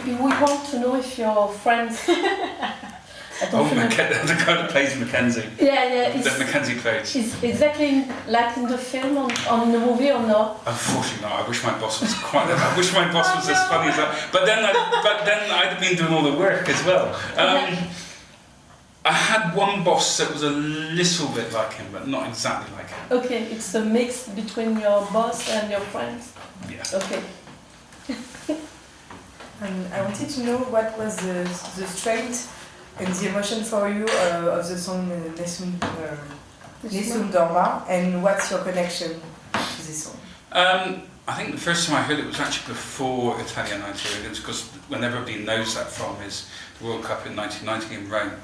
we want to know if you're friends. The guy that plays Mackenzie. Yeah. That Mackenzie plays. Is exactly like in the film on the movie or not? Unfortunately not. I wish my boss was as funny as that. But then I'd have been doing all the work as well. I had one boss that was a little bit like him, but not exactly like him. Okay, it's a mix between your boss and your friends. Yeah. Okay. And I wanted to know what was the strength and the emotion for you of the song Nessun Dorma, and what's your connection to this song? I think the first time I heard it was actually before Italia 98, because when everybody knows that from is the World Cup in 1990 in Rome.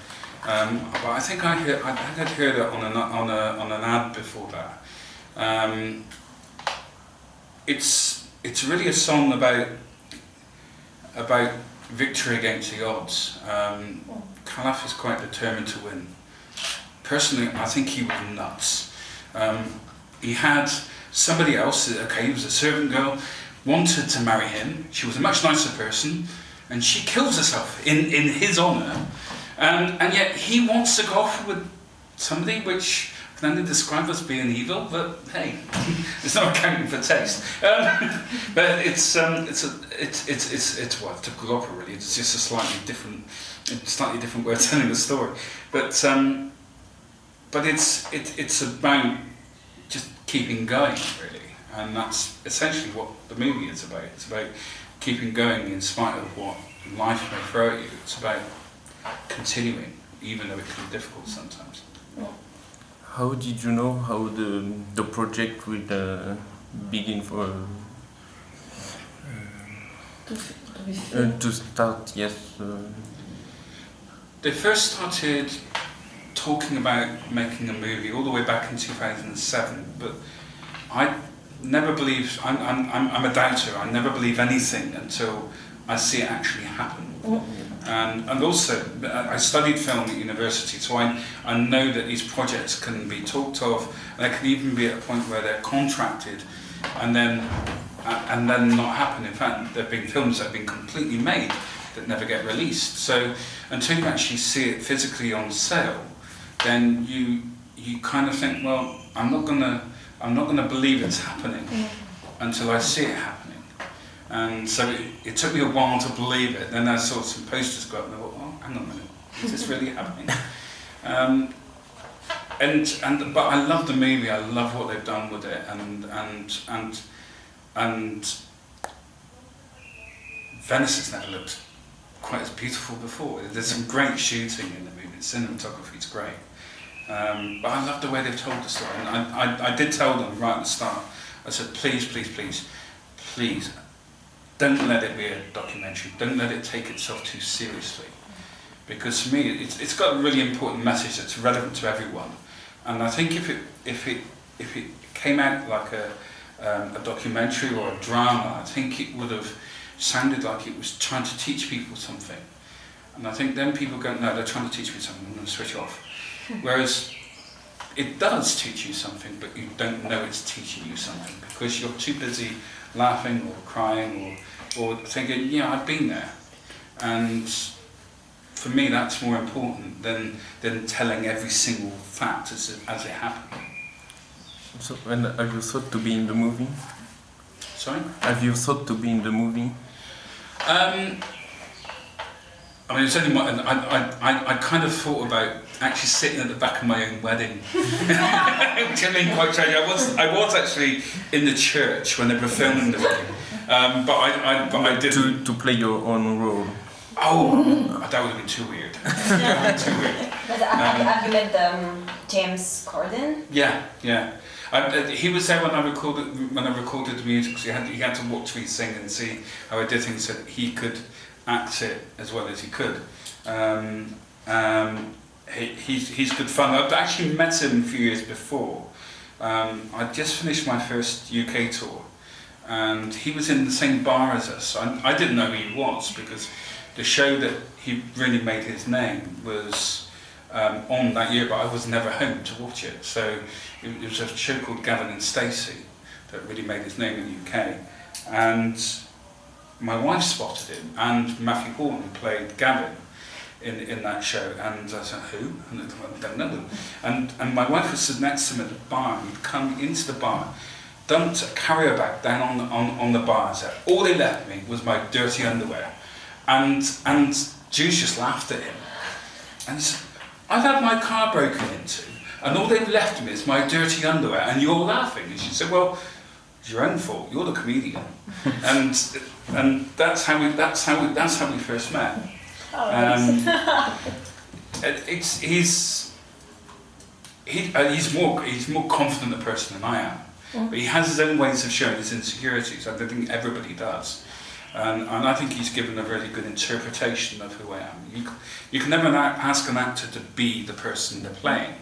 But I think I had heard it on an ad before that. It's really a song about victory against the odds. Calaf is quite determined to win. Personally, I think he was nuts. He had somebody else, he was a servant girl, wanted to marry him. She was a much nicer person, and she kills herself in his honour. And yet he wants to go off with somebody which I can only describe as being evil, but hey, it's not accounting for taste. But it's well, typical opera really. It's just a slightly different way of telling the story. But it's about just keeping going really, and that's essentially what the movie is about. It's about keeping going in spite of what life may throw at you. It's about continuing, even though it can be difficult sometimes. How did you know how the project would begin for to start? Yes. They first started talking about making a movie all the way back in 2007, but I never believed. I'm a doubter. I never believe anything until I see it actually happen. And also, I studied film at university, so I know that these projects can be talked of, and they can even be at a point where they're contracted, and then not happen. In fact, there have been films that have been completely made that never get released. So until you actually see it physically on sale, then you kind of think, well, I'm not gonna believe it's happening until I see it happening. And so it took me a while to believe it. Then I saw some posters go up and I thought, oh, hang on a minute, is this really happening? But I love the movie. I love what they've done with it, and Venice has never looked quite as beautiful before. There's some great shooting in the movie. The cinematography is great. But I love the way they've told the story. And I did tell them right at the start. I said, please. Don't let it be a documentary. Don't let it take itself too seriously, because for me, it's got a really important message that's relevant to everyone. And I think if it came out like a documentary or a drama, I think it would have sounded like it was trying to teach people something. And I think then people go, no, they're trying to teach me something. I'm going to switch off. Whereas it does teach you something, but you don't know it's teaching you something because you're too busy laughing or crying or thinking, yeah, I've been there. And for me, that's more important than telling every single fact as it happened. So, and have you thought to be in the movie? Sorry? Have you thought to be in the movie? I mean, it's only I kind of thought about actually sitting at the back of my own wedding, which I mean quite strange. I was actually in the church when they were filming the wedding, but I didn't. To play your own role. Oh, that would have been too weird. Too weird. But have you met James Corden? Yeah. He was there when I recorded the music, because he had to watch me sing and see how I did things so that he could act it as well as he could. He's good fun. I've actually met him a few years before. I'd just finished my first UK tour, and he was in the same bar as us. I didn't know who he was, because the show that he really made his name was on that year, but I was never home to watch it. So it was a show called Gavin and Stacey that really made his name in the UK. And my wife spotted him, and Matthew Horn, who played Gavin in that show, and I said, who? And I don't know them. And my wife was sitting next to him at the bar, and he'd come into the bar, dumped a carrier bag down on the bar, and said, all they left me was my dirty underwear. And Juice just laughed at him. And he said, I've had my car broken into, and all they've left me is my dirty underwear, and you're laughing. And she said, well, it's your own fault. You're the comedian. and that's how we first met. He's more confident a person than I am, but he has his own ways of showing his insecurities. I don't think everybody does. And I think he's given a really good interpretation of who I am. You can never ask an actor to be the person they're playing.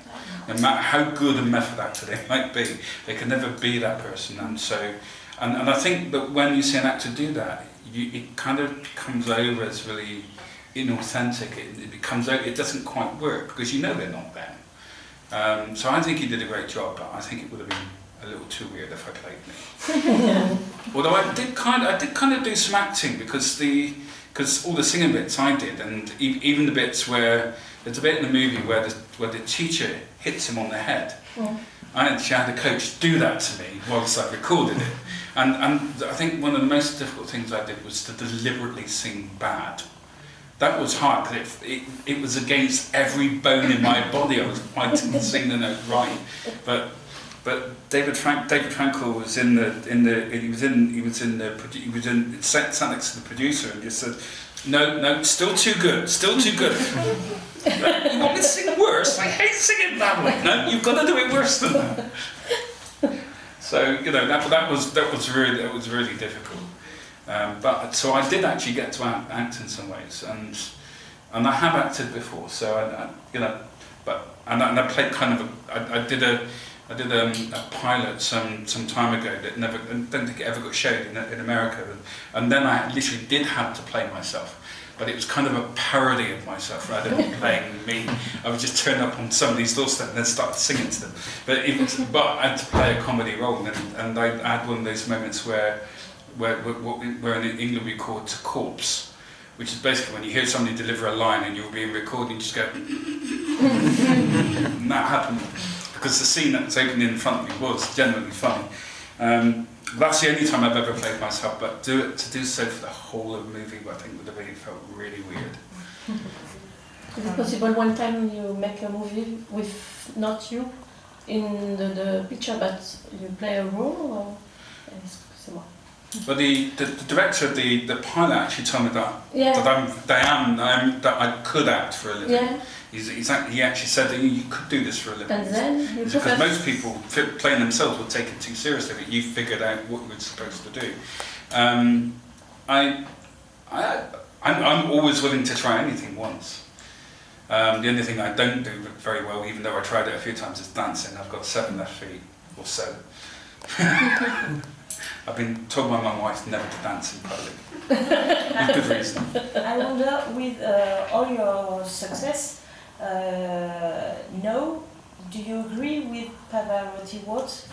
No matter how good a method actor they might be, they can never be that person. And I think that when you see an actor do that, it kind of comes over as really inauthentic. It doesn't quite work because you know they're not them. So I think he did a great job, but I think it would have been a little too weird if I played me. Although I did kind of do some acting because all the singing bits I did, and even the bits where there's a bit in the movie where the teacher hits him on the head. I actually had a coach do that to me whilst I recorded it, and I think one of the most difficult things I did was to deliberately sing bad. That was hard because it was against every bone in my body. I was fighting to sing the note right, but David Frankel was sat next to the producer and just said, no, still too good. You want me to sing worse? I hate singing badly. No, you've got to do it worse than that. So that was really difficult. But so I did actually get to act in some ways, and I have acted before. So I played kind of I did a pilot some time ago that I don't think it ever got showed in America, and then I literally did have to play myself, but it was kind of a parody of myself rather than playing me. I would just turn up on somebody's doorstep and then start singing to them. But I had to play a comedy role, and I had one of those moments where in England we call it a corpse, which is basically when you hear somebody deliver a line and you're being recorded, you just go, and that happened. Because the scene that was opening in front of me was genuinely funny. That's the only time I've ever played myself, but to do so for the whole of the movie, I think would have really felt really weird. Is it possible one time you make a movie with not you in the picture, but you play a role? Or? But the director of the pilot actually told me that I could act for a living. Yeah. He actually said that you could do this for a living. And then because most people playing themselves would take it too seriously, but you figured out what you were supposed to do. I'm always willing to try anything once. The only thing I don't do very well, even though I tried it a few times, is dancing. I've got 7 left feet or so. I've been told by my wife never to dance in public. With good reason. I wonder, with all your success, do you agree with Pavarotti's words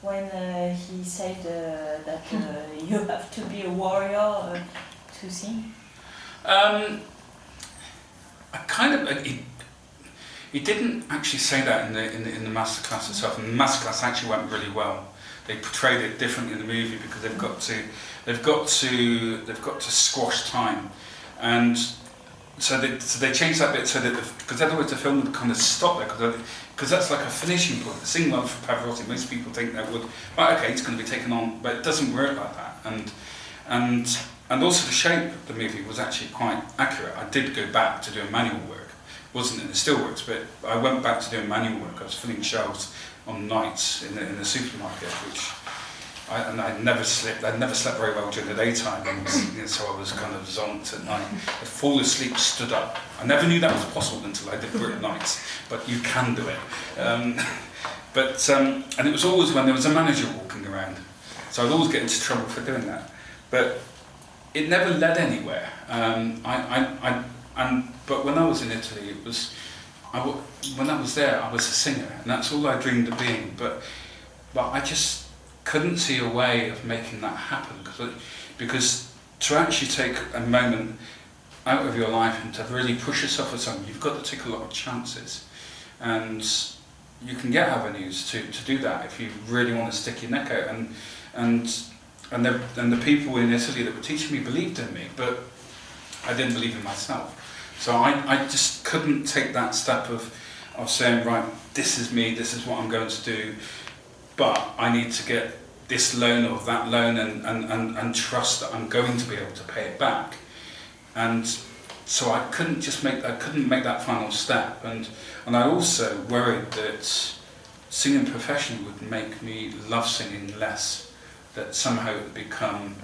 when he said that you have to be a warrior to sing? He didn't actually say that in the masterclass itself, and the masterclass actually went really well. They portrayed it differently in the movie because they've got to squash time, and so they changed that bit so that because otherwise the film would kind of stop there because that's like a finishing point. The sing one for Pavarotti, most people think that would okay, it's going to be taken on, but it doesn't work like that, and also the shape of the movie was actually quite accurate. I did go back to doing manual work, wasn't in the stillworks, but I went back to doing manual work. I was filling shelves on nights in the supermarket, which I'd never slept very well during the daytime, and so I was kind of zonked at night. I'd fall asleep, stood up. I never knew that was possible until I did it at nights, but you can do it. And it was always when there was a manager walking around, so I'd always get into trouble for doing that. But it never led anywhere. But when I was in Italy, it was. When I was there, I was a singer, and that's all I dreamed of being. But I just couldn't see a way of making that happen because to actually take a moment out of your life and to really push yourself at something, you've got to take a lot of chances. And you can get avenues to do that if you really want to stick your neck out. And the people in Italy that were teaching me believed in me, but I didn't believe in myself. So I just couldn't take that step of saying, right, this is me, this is what I'm going to do, but I need to get this loan or that loan and trust that I'm going to be able to pay it back. And so I couldn't make that final step. And I also worried that singing professionally would make me love singing less, that somehow it would become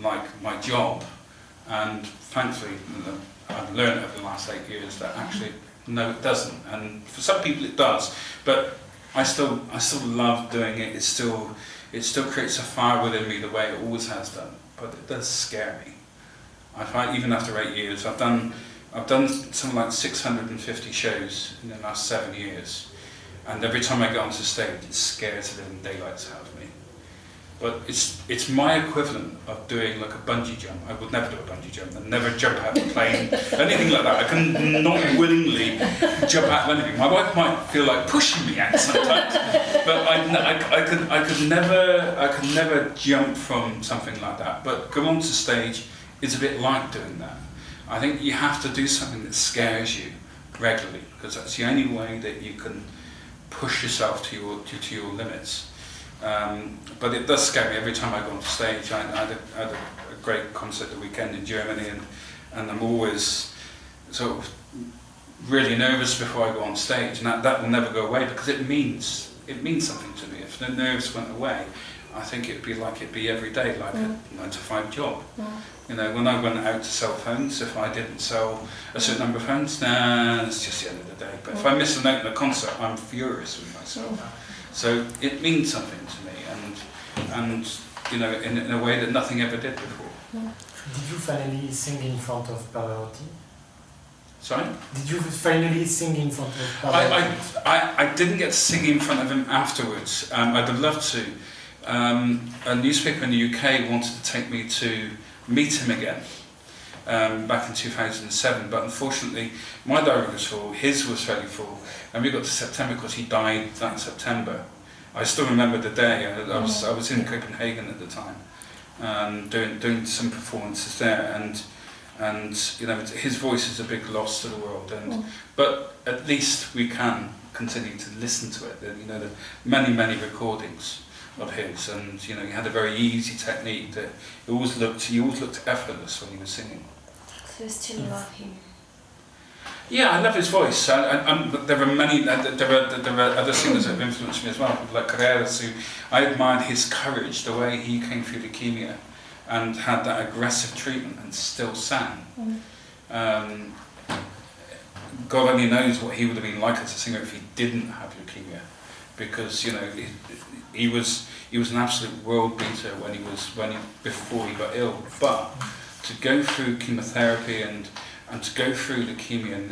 like my job. And thankfully, I've learned over the last 8 years that actually, no, it doesn't. And for some people it does, but I still love doing it. It still creates a fire within me the way it always has done, but it does scare me. I find even after 8 years, I've done something like 650 shows in the last 7 years, and every time I get onto stage, it scares the living daylights out of me. But it's my equivalent of doing like a bungee jump. I would never do a bungee jump. I'd never jump out of a plane, anything like that. I can not willingly jump out of anything. My wife might feel like pushing me out sometimes, but I could never jump from something like that. But go onto stage is a bit like doing that. I think you have to do something that scares you regularly, because that's the only way that you can push yourself to your limits. But it does scare me every time I go on stage. I had a great concert the weekend in Germany, and I'm always sort of really nervous before I go on stage, and that will never go away because it means something to me. If the nerves went away, I think it'd be every day, like a 9-to-5 job. You know, when I went out to sell phones, if I didn't sell a certain number of phones, it's just the end of the day. But if I miss a note in a concert, I'm furious with myself. So it means something to me, and you know, in a way that nothing ever did before. Did you finally sing in front of Pavarotti? Sorry? Did you finally sing in front of Pavarotti? I didn't get to sing in front of him afterwards. I'd have loved to. A newspaper in the UK wanted to take me to meet him again back in 2007, but unfortunately my diary was full, his was fairly full, and we got to September because he died that September. I still remember the day. I was in Copenhagen at the time, doing some performances there, and you know, his voice is a big loss to the world, but at least we can continue to listen to it. You know, the many recordings of his, and you know, he had a very easy technique that he always looked effortless when he was singing. So you still love him? Yeah, I love his voice. There are many. There are other singers that have influenced me as well, like Carreras, who I admired his courage, the way he came through leukemia, and had that aggressive treatment and still sang. God only knows what he would have been like as a singer if he didn't have leukemia, because you know he was an absolute world beater before he got ill. But to go through chemotherapy and to go through leukemia, and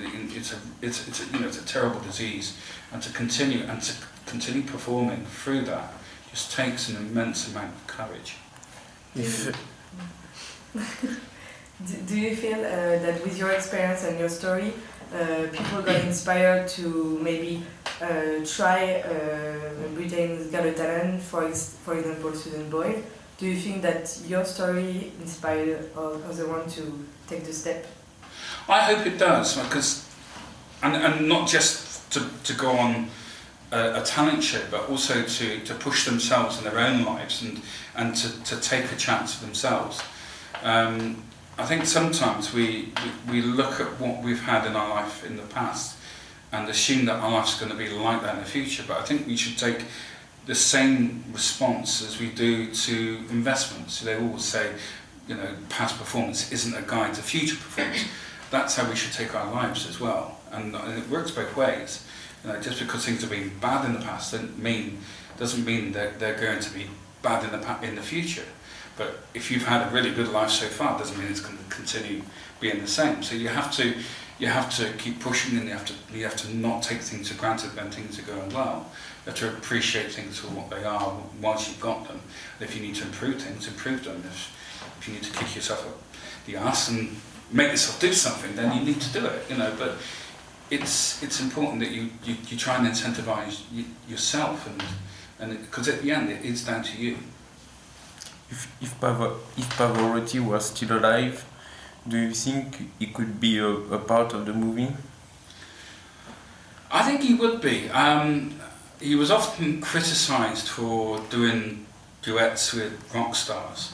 it's a terrible disease, and to continue performing through that just takes an immense amount of courage. Do you feel that with your experience and your story, people got inspired to maybe try Britain's Got a Talent, for example, Susan Boyle? Do you think that your story inspired other one to take the step? I hope it does, because, and not just to go on a talent show, but also to push themselves in their own lives and to take a chance for themselves. I think sometimes we look at what we've had in our life in the past and assume that our life's going to be like that in the future, but I think we should take the same response as we do to investments. They always say, you know, past performance isn't a guide to future performance. That's how we should take our lives as well, and it works both ways. You know, just because things have been bad in the past doesn't mean that they're going to be bad in the future. But if you've had a really good life so far, it doesn't mean it's going to continue being the same. So you have to keep pushing, and you have to not take things for granted when things are going well. You have to appreciate things for what they are once you've got them. And if you need to improve things, improve them. If you need to kick yourself up the arse and make yourself do something, then you need to do it. But it's important that you try and incentivize yourself, and because at the end it's down to you. If Pavarotti was still alive, do you think he could be a part of the movie? I think he would be. He was often criticised for doing duets with rock stars,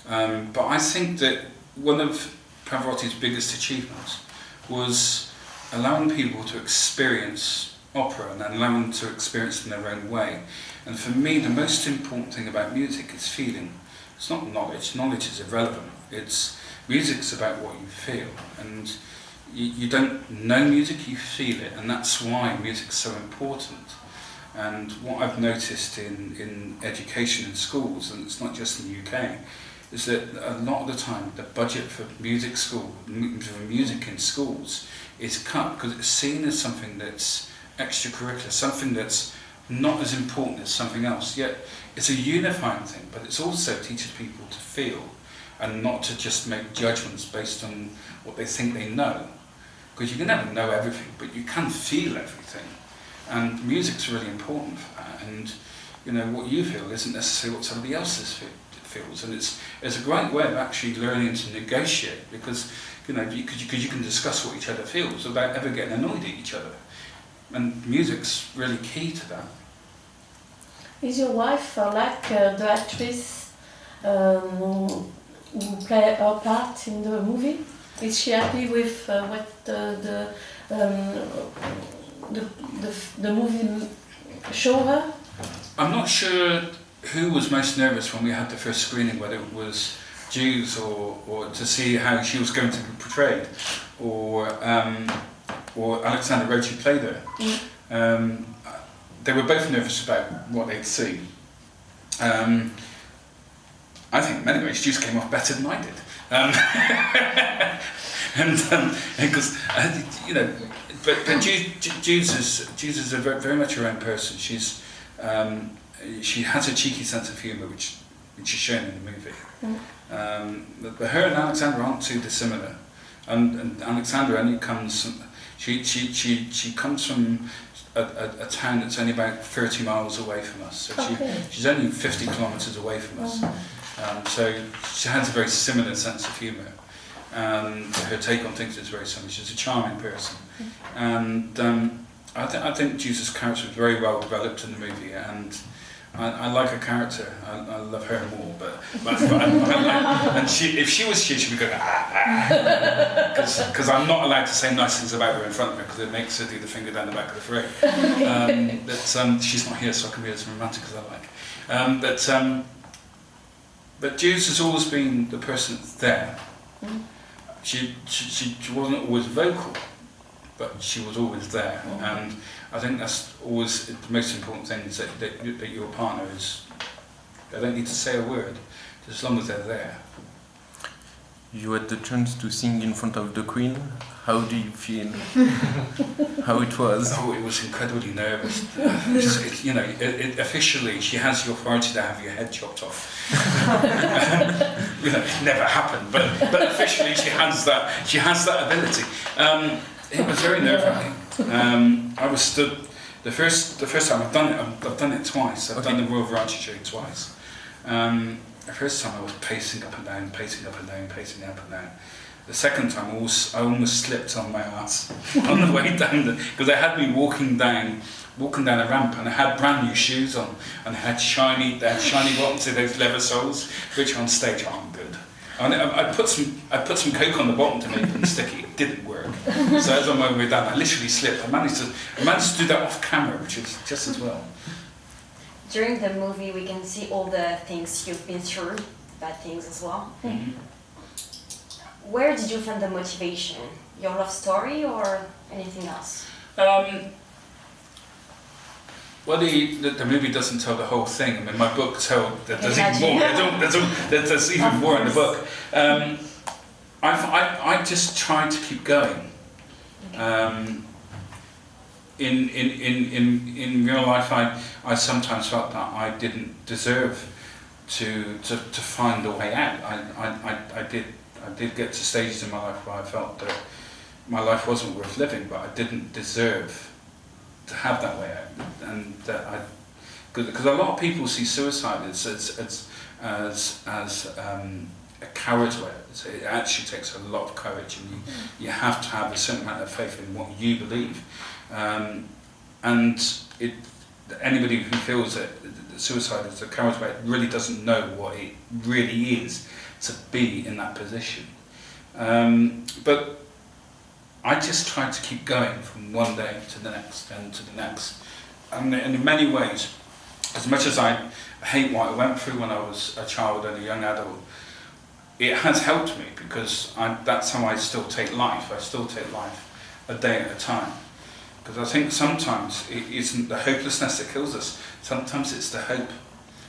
but I think that one of Pavarotti's biggest achievements was allowing people to experience opera and allowing them to experience it in their own way. And for me, the most important thing about music is feeling. It's not knowledge. Knowledge is irrelevant. Music's about what you feel, and you don't know music, you feel it, and that's why music's so important. And what I've noticed in education in schools, and it's not just in the UK, is that a lot of the time the budget for music in schools is cut because it's seen as something that's extracurricular, something that's not as important as something else. Yet it's a unifying thing, but it also teaches people to feel and not to just make judgments based on what they think they know. Because you can never know everything, but you can feel everything. And music's really important for that. And what you feel isn't necessarily what somebody else feels. And it's a great way of actually learning to negotiate, because you can discuss what each other feels without ever getting annoyed at each other. And music's really key to that. Is your wife like the actress who play her part in the movie? Is she happy with what the movie show her? I'm not sure who was most nervous when we had the first screening, whether it was Jews or to see how she was going to be portrayed, or Alexander Roach, who played her. They were both nervous about what they'd see. I think in many ways Jews came off better than I did. Because but Jews is very much her own person. She has a cheeky sense of humour, which is shown in the movie. But her and Alexander aren't too dissimilar. And Alexander only comes. She comes from a town that's only about 30 miles away from us. So she's only 50 kilometres away from us. So she has a very similar sense of humour. And her take on things is very similar. She's a charming person. And I think Jesus' character was very well developed in the movie. And I like her character. I love her more, but and if she was here, she'd be going because I'm not allowed to say nice things about her in front of her because it makes her do the finger down the back of the throat. But she's not here, so I can be as romantic as I like. But Jules has always been the person that's there. She wasn't always vocal, but she was always there, and I think that's always the most important thing, is that your partner is, they don't need to say a word, as long as they're there. You had the chance to sing in front of the Queen. How do you feel? How it was? Oh, it was incredibly nervous. Officially, she has the authority to have your head chopped off. It never happened, but officially she has that ability. It was very nerve-wracking. I was stood the first time I've done it twice. I've done the Royal Variety Show twice. The first time I was pacing up and down. The second time I almost slipped on my ass on the way down, because they had me walking down a ramp, and I had brand new shoes on, and they had shiny bottoms to those leather soles, which on stage aren't good. And I put some coke on the bottom to make them sticky. It didn't work. So as on my way down, I literally slipped. I managed to do that off camera, which is just as well. During the movie, we can see all the things you've been through, bad things as well. Mm-hmm. Where did you find the motivation? Your love story or anything else? Well, the movie doesn't tell the whole thing. I mean, my book there's even more. There's even more in the book. I just try to keep going. In real life, I sometimes felt that I didn't deserve to find a way out. I did get to stages in my life where I felt that my life wasn't worth living, but I didn't deserve to have that way out, and that because a lot of people see suicide as a coward's way. So it actually takes a lot of courage, and you have to have a certain amount of faith in what you believe. And anybody who feels that suicide is a coward's way really doesn't know what it really is to be in that position. But I just tried to keep going from one day to the next and to the next. And in many ways, as much as I hate what I went through when I was a child and a young adult, it has helped me, because that's how I still take life. I still take life a day at a time. Because I think sometimes it isn't the hopelessness that kills us. Sometimes it's the hope.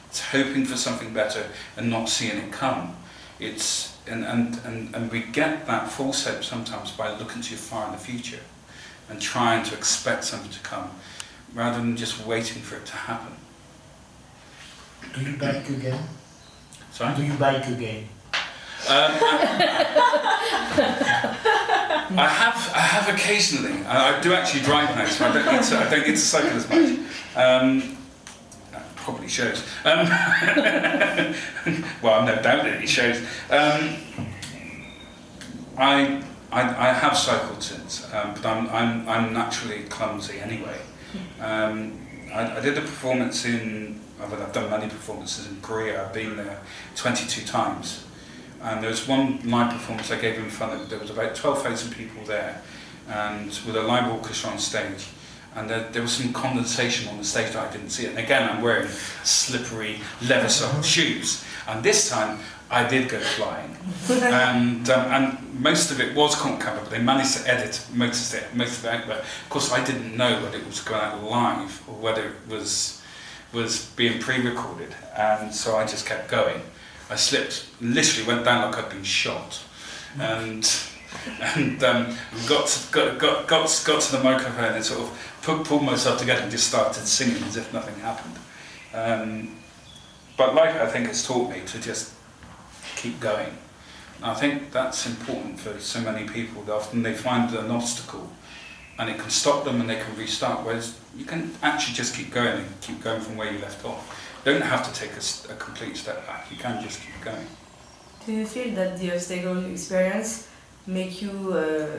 It's hoping for something better and not seeing it come. And we get that false hope sometimes by looking too far in the future and trying to expect something to come, rather than just waiting for it to happen. Do you bike again? Sorry? Do you bike again? I have occasionally. I do actually drive now, so I don't need to cycle as much. That probably shows. Well, I've no doubt that it shows. I have cycled since, but I'm naturally clumsy anyway. I did a performance I've done many performances in Korea. I've been there 22 times. And there was one live performance I gave in front of, there was about 12,000 people there, and with a live orchestra on stage. And there was some condensation on the stage that I didn't see. And again, I'm wearing slippery leather-soled shoes. And this time, I did go flying. And most of it was cover, but they managed to edit most of it out. But of course, I didn't know whether it was going out live or whether it was being pre-recorded. And so I just kept going. I slipped, literally went down like I'd been shot, and got to the microphone and sort of pulled myself together and just started singing as if nothing happened. But life, I think, has taught me to just keep going. And I think that's important for so many people. That often they find an obstacle, and it can stop them and they can restart. Whereas you can actually just keep going and keep going from where you left off. You don't have to take a complete step back. You can just keep going. Do you feel that the obstacle experience make you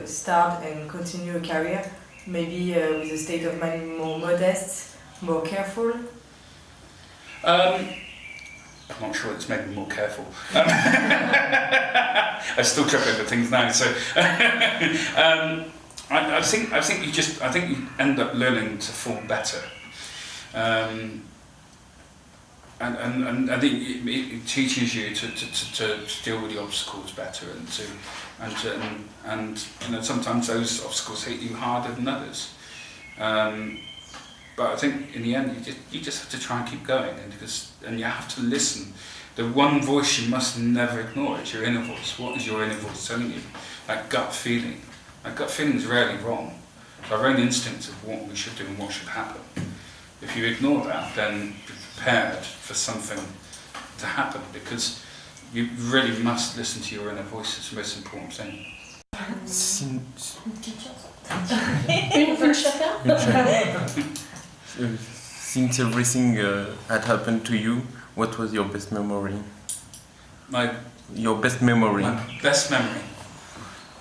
start and continue a career, maybe with a state of mind more modest, more careful? I'm not sure it's made me more careful. I still trip over things now, so I think you end up learning to form better. And I think it teaches you to deal with the obstacles better, and sometimes those obstacles hit you harder than others. But I think in the end you just have to try and keep going, and you have to listen. The one voice you must never ignore is your inner voice. What is your inner voice telling you? That gut feeling. That gut feeling is rarely wrong. It's our own instinct of what we should do and what should happen. If you ignore that, then be prepared for something to happen, because you really must listen to your inner voice. It's the most important thing. Since everything had happened to you, what was your best memory? Your best memory. My best memory.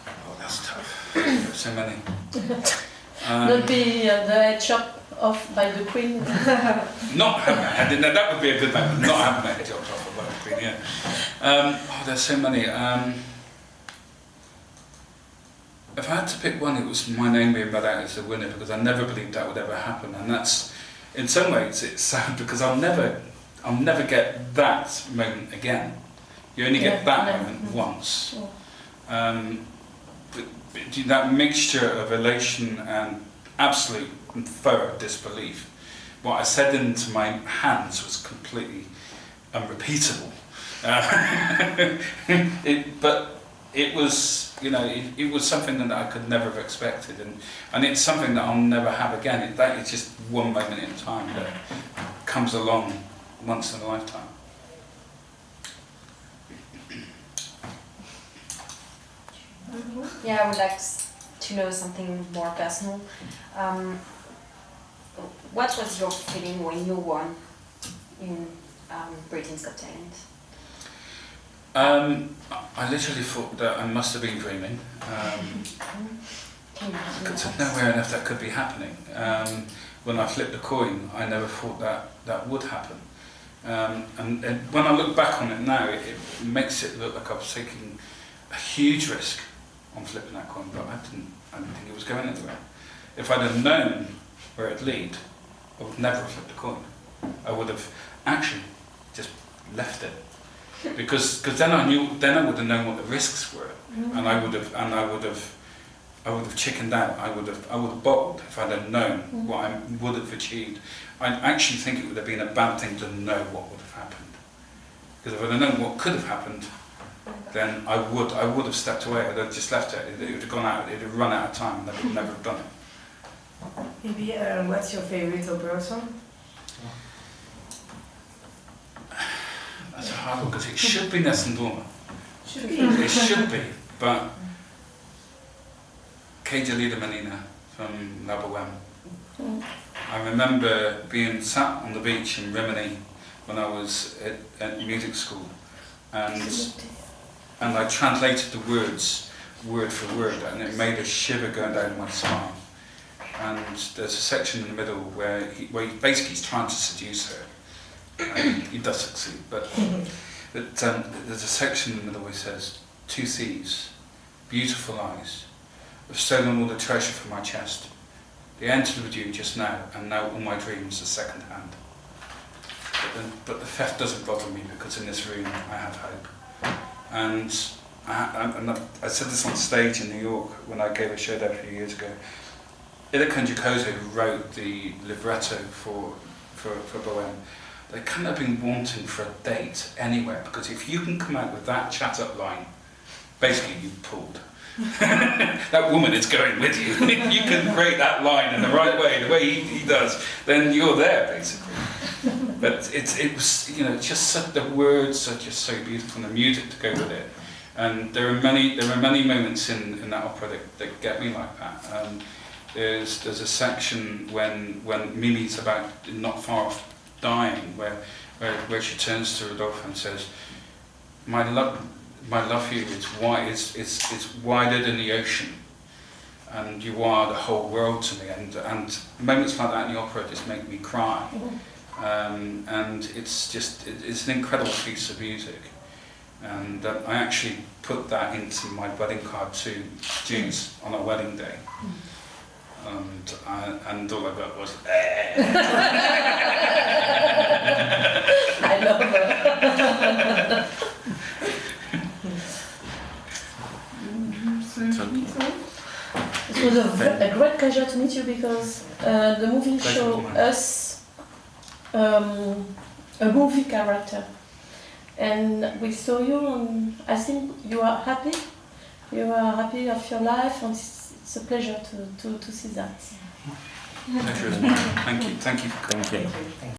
Oh, that's tough. There's so many. Not be the head chopped off by the Queen. Not having my head. That would be a good memory. Not having my head chopped off by the Queen. Yeah. Oh, there's so many. If I had to pick one, it was my name being read out as the winner, because I never believed that would ever happen, and that's, in some ways, it's sad, because I'll never get that moment again. You only get that moment once. But that mixture of elation and absolute and thorough disbelief what I said into my hands was completely unrepeatable. But it was, it was something that I could never have expected, and it's something that I'll never have again. That is just one moment in time that comes along once in a lifetime. Yeah, I would like to know something more personal. What was your feeling when you won in Britain's Got Talent? I literally thought that I must have been dreaming. Because there's no way on earth that could be happening. When I flipped the coin, I never thought that would happen. And when I look back on it now, it makes it look like I was taking a huge risk on flipping that coin, but I didn't think it was going anywhere. If I'd have known where it'd lead, I would never have flipped the coin. I would have actually just left it, because then I would have known what the risks were, and I would have chickened out. I would have bottled if I'd have known what I would have achieved. I actually think it would have been a bad thing to know what would have happened, because if I'd have known what could have happened, then I would have stepped away. I'd have just left it. It would have gone out. It would have run out of time, and I would never have done it. Maybe what's your favorite opera song? That's a hard one, because it should be Nessun Dorma. Should be. It should be, but Che Gelida Menina from La Bohème. I remember being sat on the beach in Rimini when I was at music school, and I translated the words word for word, and it made a shiver going down my spine. And there's a section in the middle where he's trying to seduce her. And he does succeed, but there's a section in the middle where he says, "Two thieves, beautiful eyes, have stolen all the treasure from my chest. They entered with you just now, and now all my dreams are second hand. But the theft doesn't bother me, because in this room I have hope." And I said this on stage in New York when I gave a show there a few years ago. Illico Giacosa, who wrote the libretto for Bohème, they couldn't have been wanting for a date anywhere, because if you can come out with that chat-up line, basically you've pulled. That woman is going with you. If you can create that line in the right way, the way he does, then you're there, basically. But it was, just the words are just so beautiful, and the music to go with it. And there are many moments in that opera that get me like that. There's a section when Mimi's about not far off dying, where she turns to Rodolphe and says, my love for you is wider than the ocean, and you are the whole world to me." And moments like that in the opera just make me cry. And it's an incredible piece of music. And I actually put that into my wedding card to Jews on our wedding day. And all I got was I love her. It was a great pleasure to meet you, because the movie showed us a movie character, and we saw you, and I think you are happy. You are happy of your life, and it's a pleasure to see that. Thank you for coming. Thank you.